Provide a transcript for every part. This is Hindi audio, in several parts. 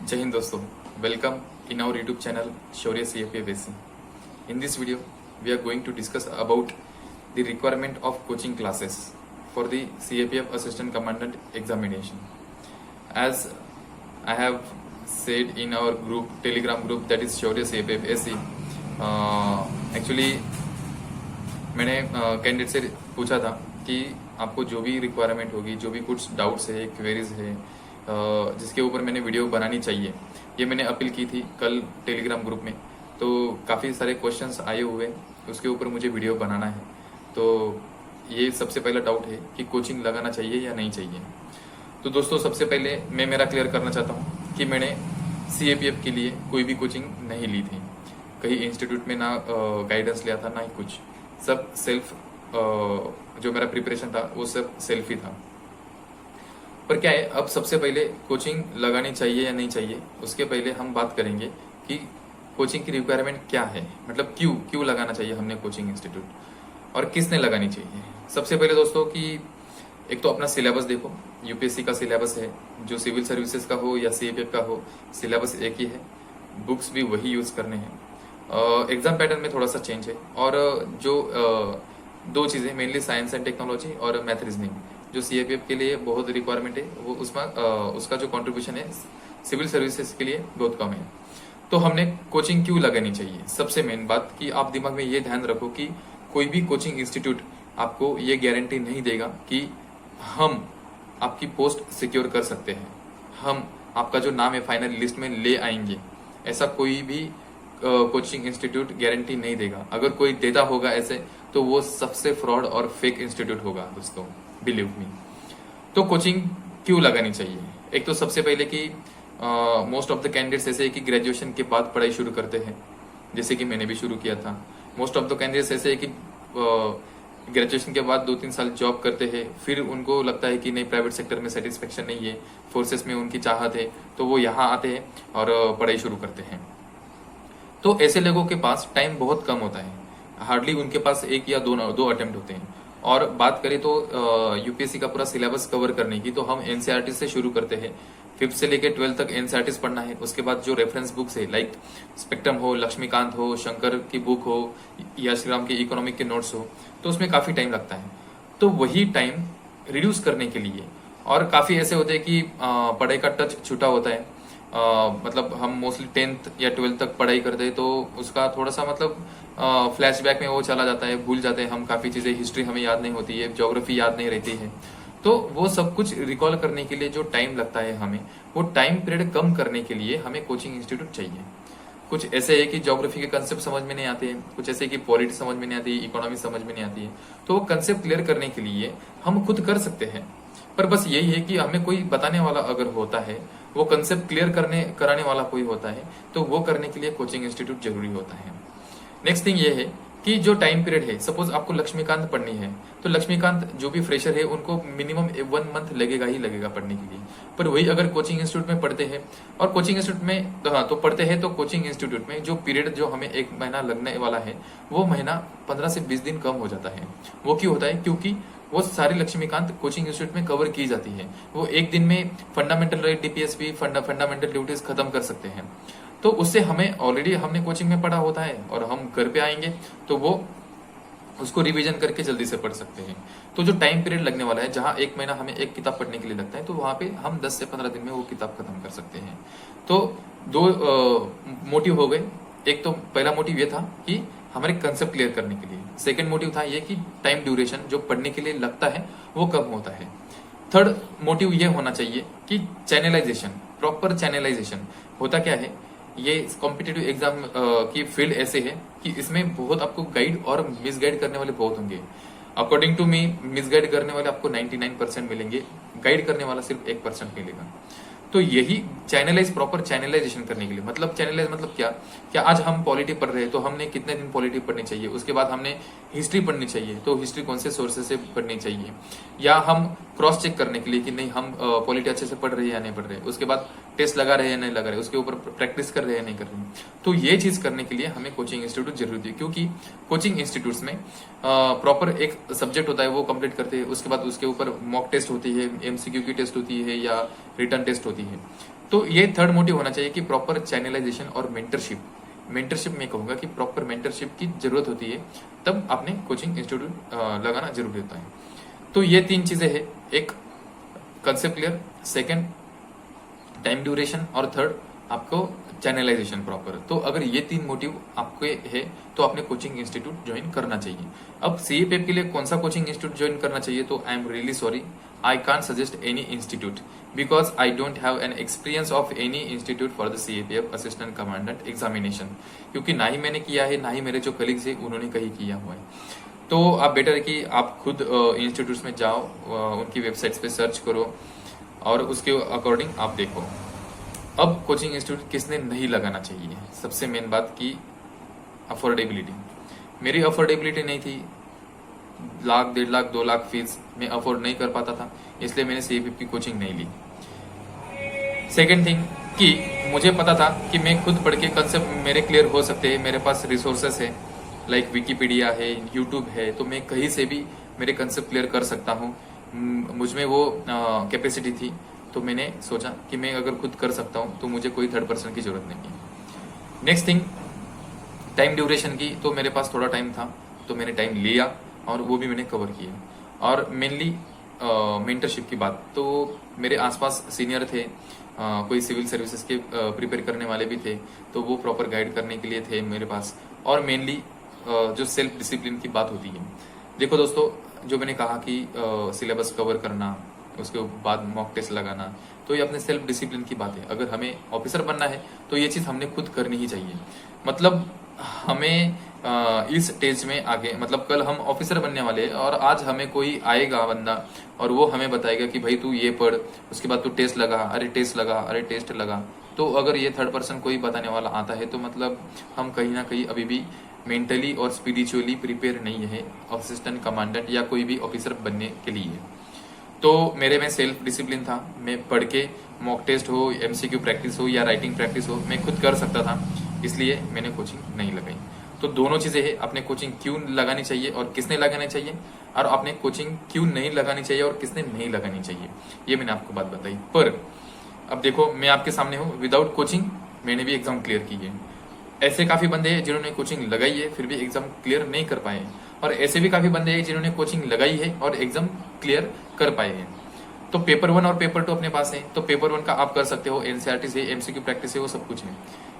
Jai Hind dosto, welcome in our YouTube channel Shaurya CFA Basic. In this video, we are going to discuss about the requirement of coaching classes for the CAPF Assistant Commandant examination. As I have said in our group, Telegram group, that is Shaurya CFA Basic, actually मैंने कैंडिडेट से पूछा था कि आपको जो भी रिक्वायरमेंट होगी, जो भी कुछ डाउट्स है, क्वेरीज है, जिसके ऊपर मैंने वीडियो बनानी चाहिए, ये मैंने अपील की थी कल टेलीग्राम ग्रुप में। तो काफ़ी सारे क्वेश्चंस आए हुए, उसके ऊपर मुझे वीडियो बनाना है। तो ये सबसे पहला डाउट है कि कोचिंग लगाना चाहिए या नहीं चाहिए। तो दोस्तों, सबसे पहले मैं मेरा क्लियर करना चाहता हूँ कि मैंने CAPF के लिए कोई भी कोचिंग नहीं ली थी, कहीं इंस्टीट्यूट में ना गाइडेंस लिया था, ना ही कुछ। सब सेल्फ, जो मेरा प्रिपरेशन था वो सब सेल्फ ही था। पर क्या है, अब सबसे पहले कोचिंग लगानी चाहिए या नहीं चाहिए, उसके पहले हम बात करेंगे कि कोचिंग की रिक्वायरमेंट क्या है, मतलब क्यों लगाना चाहिए हमने कोचिंग इंस्टीट्यूट, और किसने लगानी चाहिए। सबसे पहले दोस्तों कि एक तो अपना सिलेबस देखो। UPSC का सिलेबस है, जो सिविल सर्विसेज का हो या CAPF का हो, सिलेबस एक ही है, बुक्स भी वही यूज करने हैं। एग्जाम पैटर्न में थोड़ा सा चेंज है, और जो दो चीजें मेनली साइंस एंड टेक्नोलॉजी और मैथ रीजनिंग, जो CAPF के लिए बहुत रिक्वायरमेंट है, वो उसमें उसका जो कंट्रीब्यूशन है सिविल सर्विसेज के लिए बहुत कम है। तो हमने कोचिंग क्यों लगानी चाहिए, सबसे मेन बात कि आप दिमाग में ये ध्यान रखो कि कोई भी कोचिंग इंस्टीट्यूट आपको ये गारंटी नहीं देगा कि हम आपकी पोस्ट सिक्योर कर सकते हैं, हम आपका जो नाम है फाइनल लिस्ट में ले आएंगे। ऐसा कोई भी कोचिंग इंस्टीट्यूट गारंटी नहीं देगा। अगर कोई देता होगा ऐसे, तो वो सबसे फ्रॉड और फेक इंस्टीट्यूट होगा दोस्तों, बिलीव मी। तो कोचिंग क्यों लगानी चाहिए, एक तो सबसे पहले कि मोस्ट ऑफ द कैंडिडेट्स ऐसे है कि ग्रेजुएशन के बाद पढ़ाई शुरू करते हैं, जैसे कि मैंने भी शुरू किया था। मोस्ट ऑफ द कैंडिडेट्स ऐसे है कि ग्रेजुएशन के बाद 2-3 साल जॉब करते हैं, फिर उनको लगता है कि नहीं, प्राइवेट सेक्टर में सेटिस्फेक्शन नहीं है, फोर्सेस में उनकी चाहत है, तो वो यहाँ आते हैं और पढ़ाई शुरू करते हैं। तो ऐसे लोगों के पास टाइम बहुत कम होता है, हार्डली उनके पास एक या दो अटेम्प्ट होते हैं। और बात करें तो UPSC का पूरा सिलेबस कवर करने की, तो हम NCERT से शुरू करते हैं। 5th से लेकर 12th तक NCERT पढ़ना है। उसके बाद जो रेफरेंस बुक्स है, लाइक स्पेक्ट्रम हो, लक्ष्मीकांत हो, शंकर की बुक हो, या श्रीराम के इकोनॉमिक के नोट्स हो, तो उसमें काफी टाइम लगता है। तो वही टाइम रिड्यूस करने के लिए, और काफी ऐसे होते हैं कि पढ़ाई का टच छूटा होता है, मतलब हम मोस्टली 10th या 12th तक पढ़ाई करते हैं, तो उसका थोड़ा सा मतलब फ्लैशबैक में वो चला जाता है, भूल जाते हैं हम काफी चीजें, हिस्ट्री हमें याद नहीं होती है, ज्योग्राफी याद नहीं रहती है। तो वो सब कुछ रिकॉल करने के लिए जो टाइम लगता है हमें, वो टाइम पीरियड कम करने के लिए हमें कोचिंग इंस्टीट्यूट चाहिए। कुछ ऐसे है कि ज्योग्राफी के कंसेप्ट समझ में नहीं आते हैं, कुछ ऐसे कि पॉलिटिक्स समझ में नहीं आती है, इकोनॉमी समझ में नहीं आती है, तो वो कंसेप्ट क्लियर करने के लिए हम खुद कर सकते हैं। पर बस यही है कि हमें कोई बताने वाला अगर होता है, वो कंसेप्ट क्लियर कराने वाला कोई होता है, तो वो करने के लिए कोचिंग इंस्टीट्यूट जरूरी होता है। नेक्स्ट थिंग ये है कि जो टाइम पीरियड है, सपोज आपको लक्ष्मीकांत पढ़नी है, तो लक्ष्मीकांत जो भी फ्रेशर है उनको मिनिमम 1 मंथ लगेगा ही लगेगा पढ़ने के लिए। पर वही अगर कोचिंग इंस्टीट्यूट में पढ़ते हैं, और कोचिंग इंस्टीट्यूट में तो पढ़ते हैं, तो कोचिंग इंस्टीट्यूट में जो पीरियड जो हमें 1 महीना लगने वाला है, वो महीना 15 से 20 दिन कम हो जाता है। वो क्यों होता है, क्योंकि वो सारी लक्ष्मीकांत कोचिंग इंस्टीट्यूट में कवर की जाती है। वो एक दिन में fundamental right, DPSP, fundamental duties खत्म कर सकते हैं। तो उससे हमें ऑलरेडी हमने कोचिंग में पढ़ा होता है, और हम घर पे आएंगे तो वो उसको रिवीजन करके जल्दी से पढ़ सकते हैं। तो जो टाइम पीरियड लगने वाला है, जहां 1 महीना हमें एक किताब पढ़ने के लिए लगता है, तो वहां पे हम 10 से 15 दिन में वो किताब खत्म कर सकते हैं। तो 2 मोटिव हो गए। एक तो पहला मोटिव ये था कि हमारे कंसेप्ट क्लियर करने के लिए, सेकंड मोटिव था ये कि टाइम ड्यूरेशन जो पढ़ने के लिए लगता है वो कम होता है। थर्ड मोटिव ये होना चाहिए कि चैनलाइजेशन, प्रॉपर चैनलाइजेशन। होता क्या है, ये कॉम्पिटिटिव एग्जाम की फील्ड ऐसे है कि इसमें बहुत आपको गाइड और मिसगाइड करने वाले बहुत होंगे। अकॉर्डिंग टू मी, मिसगाइड करने वाले आपको 99% मिलेंगे, गाइड करने वाला सिर्फ 1% मिलेगा। तो यही चैनलाइज, प्रॉपर चैनलाइजेशन करने के लिए, मतलब चैनलाइज मतलब क्या आज हम पॉलिटी पढ़ रहे हैं, तो हमने कितने दिन पॉलिटी पढ़नी चाहिए, उसके बाद हमने हिस्ट्री पढ़नी चाहिए, तो हिस्ट्री कौन से सोर्सेस से पढ़नी चाहिए, या हम क्रॉस चेक करने के लिए कि नहीं हम पॉलिटी अच्छे से पढ़ रहे हैं या नहीं पढ़ रहे, उसके बाद टेस्ट लगा रहे हैं या नहीं लगा रहे, उसके ऊपर प्रैक्टिस कर रहे हैं या नहीं कर रहे हैं। तो ये चीज करने के लिए हमें कोचिंग इंस्टीट्यूट जरूरी है, क्योंकि कोचिंग इंस्टीट्यूट्स में प्रॉपर एक सब्जेक्ट होता है वो कंप्लीट करते हैं, उसके बाद उसके ऊपर मॉक टेस्ट होती है, एमसीक्यू की टेस्ट होती है या रिटर्न टेस्ट होती है। तो ये थर्ड मोटिव होना चाहिए कि प्रॉपर चैनलाइजेशन और मेंटरशिप में कहूंगा कि प्रॉपर मेंटरशिप की जरूरत होती है, तब आपने कोचिंग इंस्टीट्यूट लगाना जरूरी होता है। तो ये 3 चीजें हैं, एक concept clear, second time duration और थर्ड आपको चैनलाइजेशन प्रॉपर। तो अगर ये 3 मोटिव आपके है तो आपने कोचिंग इंस्टीट्यूट ज्वाइन करना चाहिए। अब सीएपीएफ के लिए कौन सा कोचिंग इंस्टीट्यूट ज्वाइन करना चाहिए, तो I am really sorry, I can't suggest any institute because I don't have an experience of any institute for the CAPF Assistant Commandant Examination, क्योंकि ना ही मैंने किया है ना ही मेरे जो कलीग्स है उन्होंने कहीं किया हुआ है। तो आप बेटर है कि आप खुद इंस्टीट्यूट्स में जाओ, उनकी वेबसाइट्स पे सर्च करो और उसके अकॉर्डिंग आप देखो। अब कोचिंग इंस्टीट्यूट किसने नहीं लगाना चाहिए, सबसे मेन बात की अफोर्डेबिलिटी। मेरी अफोर्डेबिलिटी नहीं थी, 1 लाख 1.5 लाख 2 लाख फीस में अफोर्ड नहीं कर पाता था, इसलिए मैंने सीएपीएफ की कोचिंग नहीं ली। सेकेंड थिंग कि मुझे पता था कि मैं खुद पढ़ के कंसेप्ट मेरे क्लियर हो सकते हैं, मेरे पास रिसोर्सेस है, लाइक विकिपीडिया है, यूट्यूब है, तो मैं कहीं से भी मेरे कंसेप्ट क्लियर कर सकता हूँ। मुझमें वो कैपेसिटी थी, तो मैंने सोचा कि मैं अगर खुद कर सकता हूँ तो मुझे कोई थर्ड पर्सन की जरूरत नहीं है। नेक्स्ट थिंग टाइम ड्यूरेशन की, तो मेरे पास थोड़ा टाइम था तो मैंने टाइम लिया और वो भी मैंने कवर किया। और मेनली मेंटरशिप की बात, तो मेरे आसपास सीनियर थे, कोई सिविल सर्विसेज के प्रिपेयर करने वाले भी थे, तो वो प्रॉपर गाइड करने के लिए थे मेरे पास। और मेनली जो सेल्फ डिसिप्लिन की बात होती है, देखो दोस्तों, जो मैंने कहा कि सिलेबस कवर करना, उसके बाद मॉक टेस्ट लगाना, तो ये अपने सेल्फ डिसिप्लिन की बात है। अगर हमें ऑफिसर बनना है तो ये चीज हमने खुद करनी ही चाहिए। मतलब हमें इस स्टेज में आगे, मतलब कल हम ऑफिसर बनने वाले हैं और आज हमें कोई आएगा बंदा और वो हमें बताएगा कि भाई तू ये पढ़, उसके बाद तू टेस्ट लगा, अरे टेस्ट लगा, अरे टेस्ट लगा। तो अगर ये थर्ड पर्सन कोई बताने वाला आता है तो मतलब हम कहीं ना कहीं अभी भी मेंटली और स्पिरिचुअली प्रिपेयर नहीं है असिस्टेंट कमांडेंट या कोई भी ऑफिसर बनने के लिए। तो मेरे में सेल्फ डिसिप्लिन था, मैं पढ़ के मॉक टेस्ट हो, एमसीक्यू प्रैक्टिस हो या राइटिंग प्रैक्टिस हो, मैं खुद कर सकता था, इसलिए मैंने कोचिंग नहीं लगाई। तो दोनों चीजें हैं, आपने कोचिंग क्यों लगानी चाहिए और किसने लगानी चाहिए, और आपने कोचिंग क्यों नहीं लगानी चाहिए और किसने नहीं लगानी चाहिए, ये मैंने आपको बात बताई। पर अब देखो, मैं आपके सामने हूँ, विदाउट कोचिंग मैंने भी एग्जाम क्लियर की है। ऐसे काफी बंदे हैं जिन्होंने कोचिंग लगाई है फिर भी एग्जाम क्लियर नहीं कर पाए, और ऐसे भी काफी बंदे हैं जिन्होंने कोचिंग लगाई है और एग्जाम क्लियर कर पाए हैं। तो पेपर 1 और पेपर 2 अपने पास है, तो पेपर 1 का आप कर सकते हो, एनसीईआरटी से, एमसीक्यू प्रैक्टिस है, वो सब कुछ है।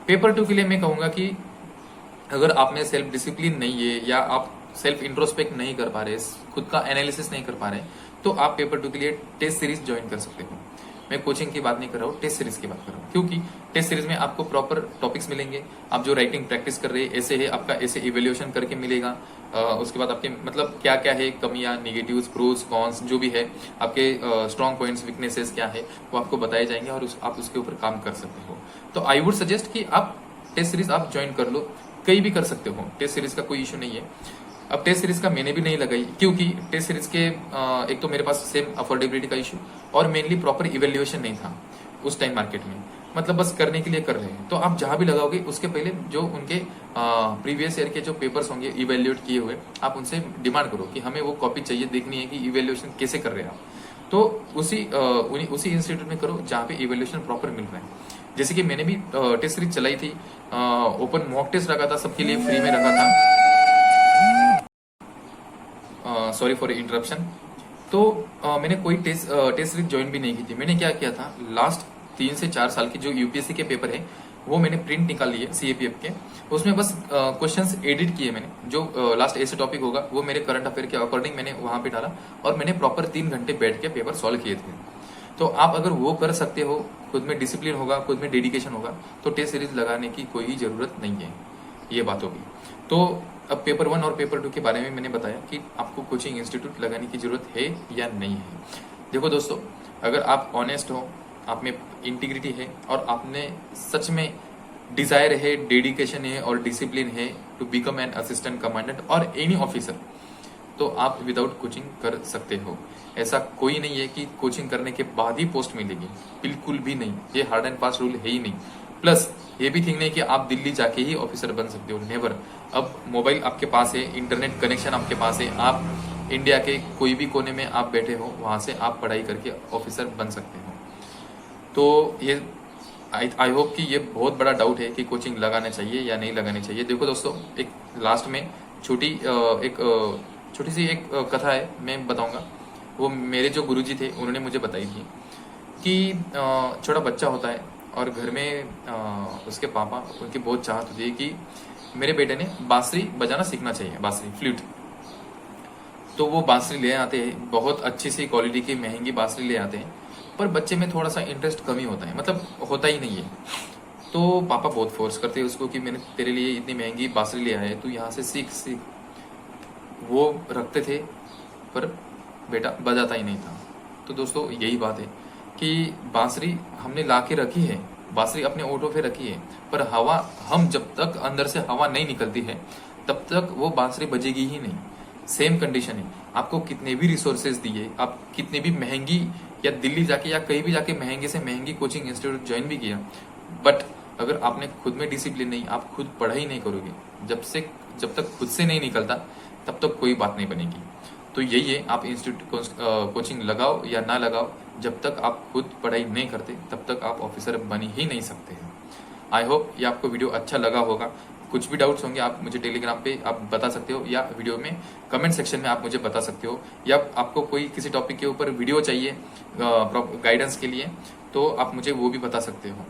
पेपर 2 के लिए मैं कहूंगा कि अगर आप में सेल्फ डिसिप्लिन नहीं है या आप सेल्फ इंट्रोस्पेक्ट नहीं कर पा रहे, खुद का एनालिसिस नहीं कर पा रहे, तो आप पेपर 2 के लिए टेस्ट सीरीज ज्वाइन कर सकते हो। मैं कोचिंग की बात नहीं कर रहा हूँ, टेस्ट सीरीज की बात कर रहा हूँ, क्योंकि टेस्ट सीरीज में आपको प्रॉपर टॉपिक्स मिलेंगे। आप जो राइटिंग प्रैक्टिस कर रहे हैं ऐसे है, आपका ऐसे इवेल्युएशन करके मिलेगा। उसके बाद आपके मतलब क्या क्या है, कमियां, निगेटिव्स, प्रोज, कॉन्स, जो भी है, आपके स्ट्रॉन्ग पॉइंट्स, वीकनेसेस क्या है, वो आपको बताए जाएंगे और आप उसके ऊपर काम कर सकते हो। तो आई वुड सजेस्ट कि आप टेस्ट सीरीज आप ज्वाइन कर लो, कहीं भी कर सकते हो, टेस्ट सीरीज का कोई इशू नहीं है। अब टेस्ट सीरीज का मैंने भी नहीं लगाई, क्योंकि टेस्ट सीरीज के एक तो मेरे पास सेम अफोर्डेबिलिटी का इशू और मेनली प्रॉपर इवेल्युएशन नहीं था उस टाइम मार्केट में, मतलब बस करने के लिए कर रहे हैं। तो आप जहां भी लगाओगे उसके पहले जो उनके प्रीवियस ईयर के जो पेपर्स होंगे इवेल्युएट किए हुए, आप उनसे डिमांड करो कि हमें वो कॉपी चाहिए, देखनी है कि इवेल्युएशन कैसे कर रहे हैं आप। तो उसी इंस्टीट्यूट में करो जहाँ पे इवेल्युएशन प्रॉपर मिल रहा है। जैसे कि मैंने भी टेस्ट सीरीज चलाई थी, ओपन मॉक टेस्ट रखा था, सबके लिए फ्री में रखा था। Sorry for interruption. तो मैंने कोई टेस्ट सीरीज ज्वाइन भी नहीं की थी। मैंने क्या किया था, लास्ट 3 से 4 साल की जो यूपीएससी के पेपर है वो मैंने प्रिंट निकाल लिए सीएपीएफ के, उसमें बस क्वेश्चंस एडिट किए मैंने, जो लास्ट ऐसे टॉपिक होगा वो मेरे करंट अफेयर के अकॉर्डिंग मैंने वहां पे डाला और मैंने प्रॉपर 3 घंटे बैठ के पेपर सॉल्व किए थे। तो आप अगर वो कर सकते हो, खुद में डिसिप्लिन होगा, खुद में डेडिकेशन होगा, तो टेस्ट सीरीज लगाने की कोई जरूरत नहीं है। ये बात होगी। तो अब पेपर 1 और पेपर 2 के बारे में मैंने बताया कि आपको कोचिंग इंस्टीट्यूट लगाने की जरूरत है या नहीं है। देखो दोस्तों, अगर आप ऑनेस्ट हो, आप में इंटीग्रिटी है और आपने सच में डिजायर है, डेडिकेशन है और डिसिप्लिन है to become an assistant commandant और एनी ऑफिसर, तो आप विदाउट कोचिंग कर सकते हो। ऐसा कोई नहीं है कि कोचिंग करने के बाद ही पोस्ट मिलेगी, बिल्कुल भी नहीं, ये हार्ड एंड फास्ट रूल है ही नहीं। प्लस ये भी थिंक नहीं कि आप दिल्ली जाके ही ऑफिसर बन सकते हो, नेवर। अब मोबाइल आपके पास है, इंटरनेट कनेक्शन आपके पास है, आप इंडिया के कोई भी कोने में आप बैठे हो, वहां से आप पढ़ाई करके ऑफिसर बन सकते हो। तो ये आई होप कि ये बहुत बड़ा डाउट है कि कोचिंग लगाना चाहिए या नहीं लगानी चाहिए। देखो दोस्तों, एक लास्ट में छोटी सी एक कथा है, मैं बताऊंगा। वो मेरे जो गुरुजी थे उन्होंने मुझे बताई थी कि छोटा बच्चा होता है और घर में उसके पापा, उनकी बहुत चाहत होती है कि मेरे बेटे ने बांसुरी बजाना सीखना चाहिए, बांसुरी, फ्लूट। तो वो बांसुरी ले आते हैं, बहुत अच्छी सी क्वालिटी की महंगी बांसुरी ले आते हैं, पर बच्चे में थोड़ा सा इंटरेस्ट कमी होता है, मतलब होता ही नहीं है। तो पापा बहुत फोर्स करते हैं उसको कि मैंने तेरे लिए इतनी महंगी बांसुरी ले आया है, तू यहाँ से सीख। वो रखते थे पर बेटा बजाता ही नहीं था। तो दोस्तों यही बात है कि बांसुरी हमने ला के रखी है, बांसुरी अपने ओठों पे रखी है, पर हवा, हम जब तक अंदर से हवा नहीं निकलती है तब तक वो बांसुरी बजेगी ही नहीं। सेम कंडीशन है, आपको कितने भी रिसोर्सेज दिए, आप कितने भी महंगी या दिल्ली जाके या कहीं भी जाके महंगे से महंगी कोचिंग इंस्टीट्यूट ज्वाइन भी किया, बट अगर आपने खुद में डिसिप्लिन नहीं, आप खुद पढ़ाई नहीं करोगे, जब तक खुद से नहीं निकलता तब तक कोई बात नहीं बनेगी। तो यही है, आप इंस्टीट्यूट कोचिंग लगाओ या ना लगाओ, जब तक आप खुद पढ़ाई नहीं करते तब तक आप ऑफिसर बन ही नहीं सकते हैं। आई होप ये आपको वीडियो अच्छा लगा होगा। कुछ भी डाउट्स होंगे आप मुझे टेलीग्राम पे आप बता सकते हो, या वीडियो में कमेंट सेक्शन में आप मुझे बता सकते हो, या आपको कोई किसी टॉपिक के ऊपर वीडियो चाहिए गाइडेंस के लिए तो आप मुझे वो भी बता सकते हो।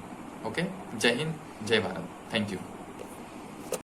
ओके, जय हिंद, जय भारत, थैंक यू।